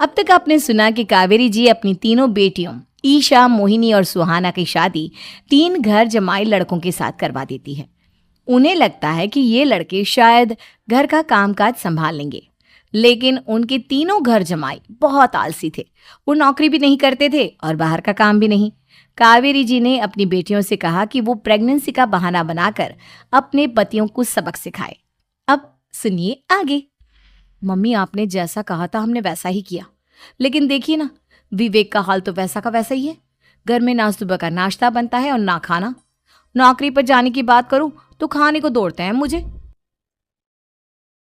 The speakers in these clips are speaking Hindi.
अब तक आपने सुना कि कावेरी जी अपनी तीनों बेटियों ईशा, मोहिनी और सुहाना की शादी 3 घर जमाई लड़कों के साथ करवा देती है। उन्हें लगता है कि ये लड़के शायद घर का कामकाज संभाल लेंगे, लेकिन उनके तीनों घर जमाई बहुत आलसी थे। वो नौकरी भी नहीं करते थे और बाहर का काम भी नहीं। कावेरी जी ने अपनी बेटियों से कहा कि वो प्रेगनेंसी का बहाना बनाकर अपने पतियों को सबक सिखाए। अब सुनिए आगे। मम्मी, आपने जैसा कहा था हमने वैसा ही किया, लेकिन देखिए ना, विवेक का हाल तो वैसा का वैसा ही है। घर में ना सुबह का नाश्ता बनता है और ना खाना। नौकरी पर जाने की बात करूं तो खाने को दौड़ते हैं मुझे।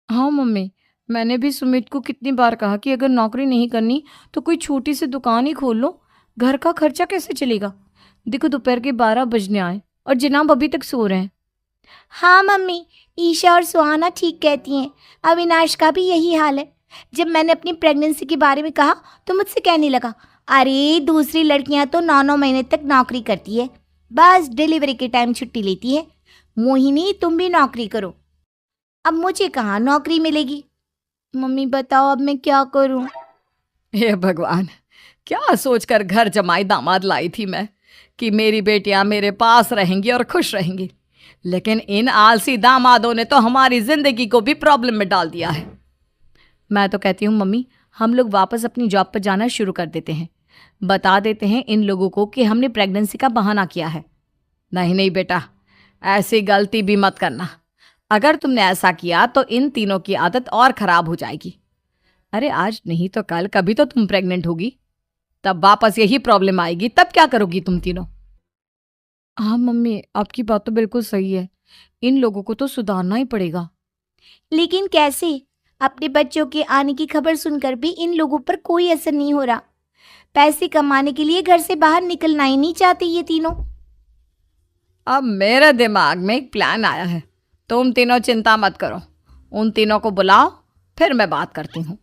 हाँ मम्मी, मैंने भी सुमित को कितनी बार कहा कि अगर नौकरी नहीं करनी तो कोई छोटी सी दुकान ही खोल लो। घर का खर्चा कैसे चलेगा? देखो दोपहर के 12 बजने आए और जनाब अभी तक सो रहे हैं। हाँ मम्मी, ईशा और सुहाना ठीक कहती हैं। अविनाश का भी यही हाल है। जब मैंने अपनी प्रेगनेंसी के बारे में कहा तो मुझसे कहने लगा, अरे दूसरी लड़कियां तो 9-9 महीने तक नौकरी करती है, बस डिलीवरी के टाइम छुट्टी लेती है। मोहिनी, तुम भी नौकरी करो। अब मुझे कहाँ नौकरी मिलेगी? मम्मी बताओ, अब मैं क्या करूं? हे भगवान, क्या सोचकर घर जमाई दामाद लाई थी मैं कि मेरी बेटियां मेरे पास रहेंगी और खुश रहेंगी, लेकिन इन आलसी दामादों ने तो हमारी जिंदगी को भी प्रॉब्लम में डाल दिया है। मैं तो कहती हूँ मम्मी, हम लोग वापस अपनी जॉब पर जाना शुरू कर देते हैं। बता देते हैं इन लोगों को कि हमने प्रेगनेंसी का बहाना किया है। नहीं नहीं बेटा, ऐसी गलती भी मत करना। अगर तुमने ऐसा किया तो इन तीनों की आदत और खराब हो जाएगी। अरे आज नहीं तो कल कभी तो तुम प्रेग्नेंट होगी, तब वापस यही प्रॉब्लम आएगी। तब क्या करोगी तुम तीनों? हाँ मम्मी, आपकी बात तो बिल्कुल सही है। इन लोगों को तो सुधारना ही पड़ेगा। लेकिन कैसे? अपने बच्चों के आने की खबर सुनकर भी इन लोगों पर कोई असर नहीं हो रहा। पैसे कमाने के लिए घर से बाहर निकलना ही नहीं चाहते ये तीनों। अब मेरे दिमाग में एक प्लान आया है। तुम तीनों चिंता मत करो, उन तीनों को बुलाओ, फिर मैं बात करती हूँ।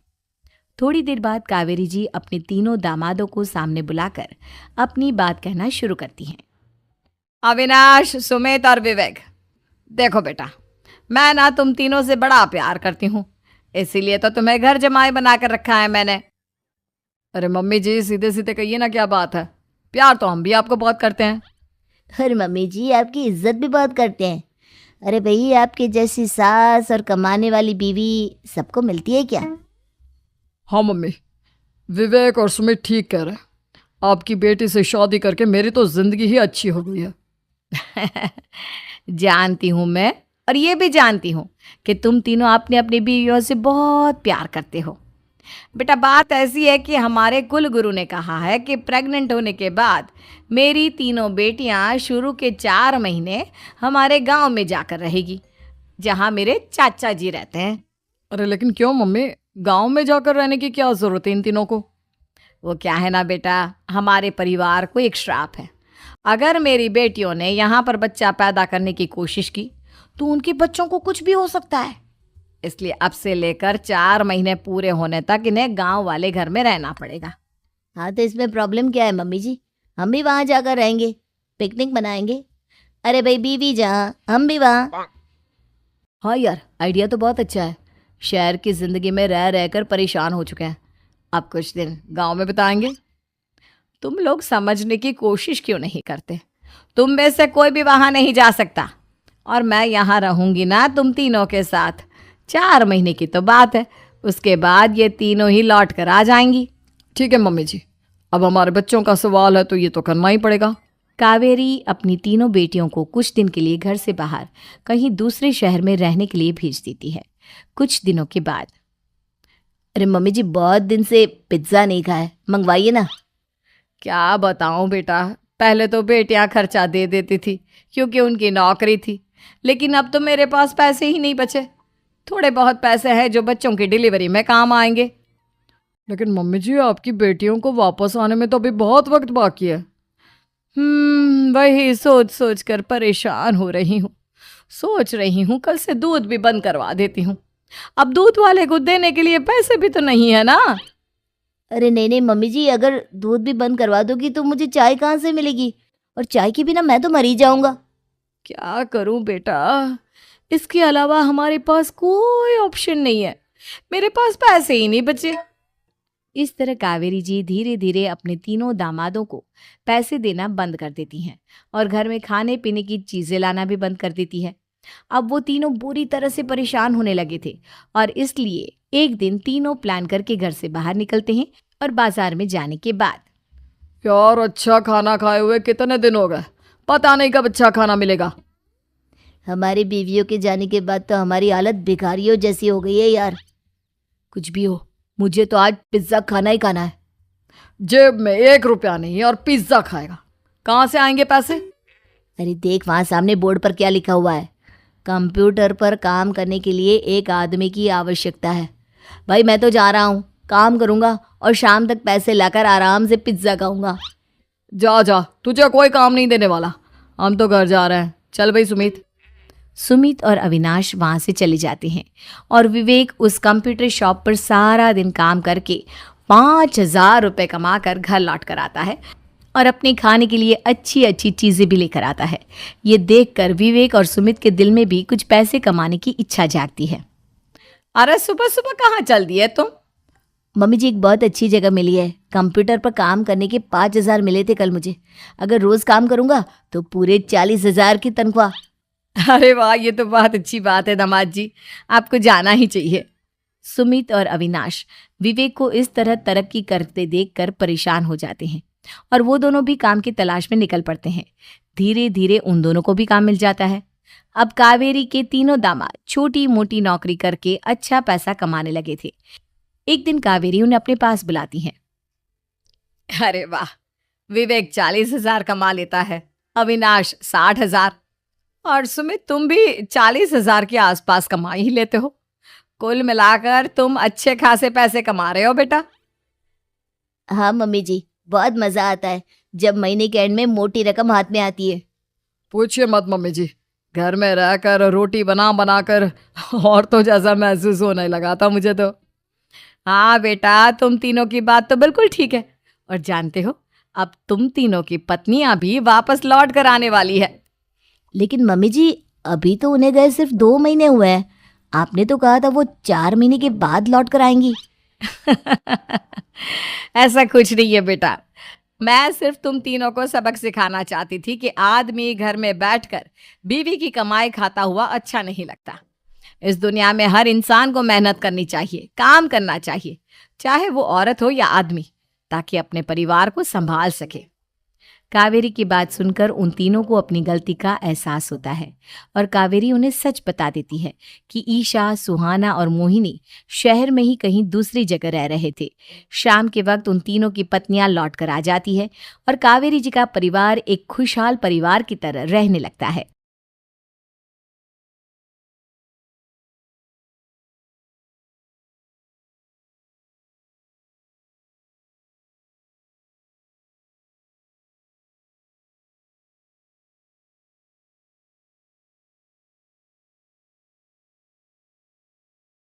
थोड़ी देर बाद कावेरी जी अपने तीनों दामादों को सामने बुलाकर अपनी बात कहना शुरू करती हैं। अविनाश, सुमित और विवेक, देखो बेटा, मैं ना तुम तीनों से बड़ा प्यार करती हूँ, इसीलिए तो तुम्हें घर जमाई बनाकर रखा है मैंने। अरे मम्मी जी, सीधे सीधे कहिए ना, क्या बात है? प्यार तो हम भी आपको बहुत करते हैं। अरे मम्मी जी, आपकी इज्जत भी बहुत करते हैं। अरे भाई, आपके जैसी सास और कमाने वाली बीवी सबको मिलती है क्या? हाँ मम्मी, विवेक और सुमित ठीक कह रहे हैं। आपकी बेटी से शादी करके मेरी तो जिंदगी ही अच्छी हो गई है। जानती हूँ मैं, और ये भी जानती हूँ कि तुम तीनों अपने अपनी बीवियों से बहुत प्यार करते हो। बेटा, बात ऐसी है कि हमारे कुल गुरु ने कहा है कि प्रेग्नेंट होने के बाद मेरी तीनों बेटियां शुरू के 4 महीने हमारे गांव में जाकर रहेगी, जहां मेरे चाचा जी रहते हैं। अरे लेकिन क्यों मम्मी, गांव में जाकर रहने की क्या जरूरत है इन तीनों को? वो क्या है ना बेटा, हमारे परिवार को एक श्राप है। अगर मेरी बेटियों ने यहाँ पर बच्चा पैदा करने की कोशिश की तो उनके बच्चों को कुछ भी हो सकता है। इसलिए अब से लेकर 4 महीने पूरे होने तक इन्हें गांव वाले घर में रहना पड़ेगा। हाँ, तो इसमें प्रॉब्लम क्या है मम्मी जी? हम भी वहाँ जाकर रहेंगे, पिकनिक मनाएंगे। अरे भाई, बीवी जहाँ हम भी वहाँ। हाँ यार, आइडिया तो बहुत अच्छा है। शहर की जिंदगी में रह रहकर परेशान हो चुके हैं, अब कुछ दिन गांव में बिताएंगे। तुम लोग समझने की कोशिश क्यों नहीं करते? तुम में से कोई भी वहां नहीं जा सकता, और मैं यहाँ रहूंगी ना तुम तीनों के साथ। 4 महीने की तो बात है, उसके बाद ये तीनों ही लौट कर आ जाएंगी। ठीक है मम्मी जी, अब हमारे बच्चों का सवाल है तो ये तो करना ही पड़ेगा। कावेरी अपनी तीनों बेटियों को कुछ दिन के लिए घर से बाहर कहीं दूसरे शहर में रहने के लिए भेज देती है। कुछ दिनों के बाद, अरे मम्मी जी, बहुत दिन से पिज्ज़ा नहीं खाया, मंगवाइए ना। क्या बताऊं बेटा, पहले तो बेटियां खर्चा दे देती थी क्योंकि उनकी नौकरी थी, लेकिन अब तो मेरे पास पैसे ही नहीं बचे। थोड़े बहुत पैसे हैं जो बच्चों की डिलीवरी में काम आएंगे। लेकिन मम्मी जी, आपकी बेटियों को वापस आने में तो अभी बहुत वक्त बाकी है। वही सोच सोच कर परेशान हो रही हूँ। सोच रही हूँ कल से दूध भी बंद करवा देती हूँ। अब दूध वाले को देने के लिए पैसे भी तो नहीं है ना। अरे नहीं नहीं मम्मी जी, अगर दूध भी बंद करवा दोगी तो मुझे चाय कहाँ से मिलेगी? और चाय के बिना मैं तो मर ही जाऊंगा। क्या करूं बेटा, इसके अलावा हमारे पास कोई ऑप्शन नहीं है। मेरे पास पैसे ही नहीं बचे। इस तरह कावेरी जी धीरे धीरे अपने तीनों दामादों को पैसे देना बंद कर देती हैं और घर में खाने पीने की चीजें लाना भी बंद कर देती है। अब वो तीनों बुरी तरह से परेशान होने लगे थे और इसलिए एक दिन तीनों प्लान करके घर से बाहर निकलते हैं और बाजार में जाने के बाद, यार अच्छा खाना खाए हुए कितने दिन हो गए, पता नहीं कब अच्छा खाना मिलेगा। हमारी बीवियों के जाने के बाद तो हमारी हालत भिखारियों जैसी हो गई है यार। कुछ भी हो, मुझे तो आज पिज्जा खाना ही खाना है। जेब में 1 रुपया नहीं और पिज्जा खाएगा, कहाँ से आएंगे पैसे? अरे देख वहाँ सामने बोर्ड पर क्या लिखा हुआ है, कंप्यूटर पर काम करने के लिए एक आदमी की आवश्यकता है। भाई मैं तो जा रहा हूँ, काम करूँगा और शाम तक पैसे लाकर आराम से पिज्ज़ा खाऊंगा। जा जा, तुझे कोई काम नहीं देने वाला, हम तो घर जा रहे हैं। चल भाई सुमित। सुमित और अविनाश वहाँ से चले जाते हैं और विवेक उस कंप्यूटर शॉप पर सारा दिन काम करके 5,000 रुपये कमा कर घर लौट कर आता है और अपने खाने के लिए अच्छी अच्छी चीज़ें भी लेकर आता है। ये देखकर विवेक और सुमित के दिल में भी कुछ पैसे कमाने की इच्छा जागती है। अरे सुबह सुबह कहाँ चल दी है तुम? मम्मी जी एक बहुत अच्छी जगह मिली है, कंप्यूटर पर काम करने के 5,000 मिले थे कल मुझे। अगर रोज़ काम करूँगा तो पूरे 40,000 की तनख्वाह। अरे वाह, ये तो बहुत अच्छी बात है दामाद जी, आपको जाना ही चाहिए। सुमित और अविनाश विवेक को इस तरह तरक्की करते देखकर परेशान हो जाते हैं और वो दोनों भी काम की तलाश में निकल पड़ते हैं। धीरे धीरे उन दोनों को भी काम मिल जाता है। अब कावेरी के तीनों दामाद छोटी मोटी नौकरी करके अच्छा पैसा कमाने लगे थे। एक दिन कावेरी उन्हें अपने पास बुलाती है। अरे वाह, विवेक 40,000 कमा लेता है, अविनाश 60,000 और सुमित तुम भी 40,000 के आसपास कमा ही लेते हो। कुल मिलाकर तुम अच्छे खासे पैसे कमा रहे हो बेटा। हाँ मम्मी जी, बहुत मज़ा आता है जब महीने के एंड में मोटी रकम हाथ में आती है। पूछिए मत मम्मी जी, घर में रहकर रोटी बना बना कर और तो जैसा महसूस होने लगा था मुझे तो। हाँ बेटा, तुम तीनों की बात तो बिल्कुल ठीक है। और जानते हो, अब तुम तीनों की पत्नियां भी वापस लौट कर आने वाली है। लेकिन मम्मी जी अभी तो उन्हें गए सिर्फ 2 महीने हुए हैं, आपने तो कहा था वो 4 महीने के बाद लौट कर आएंगी। ऐसा कुछ नहीं है बेटा, मैं सिर्फ तुम तीनों को सबक सिखाना चाहती थी कि आदमी घर में बैठकर बीवी की कमाई खाता हुआ अच्छा नहीं लगता। इस दुनिया में हर इंसान को मेहनत करनी चाहिए, काम करना चाहिए, चाहे वो औरत हो या आदमी, ताकि अपने परिवार को संभाल सके। कावेरी की बात सुनकर उन तीनों को अपनी गलती का एहसास होता है और कावेरी उन्हें सच बता देती है कि ईशा, सुहाना और मोहिनी शहर में ही कहीं दूसरी जगह रह रहे थे। शाम के वक्त उन तीनों की पत्नियां लौट कर आ जाती है और कावेरी जी का परिवार एक खुशहाल परिवार की तरह रहने लगता है।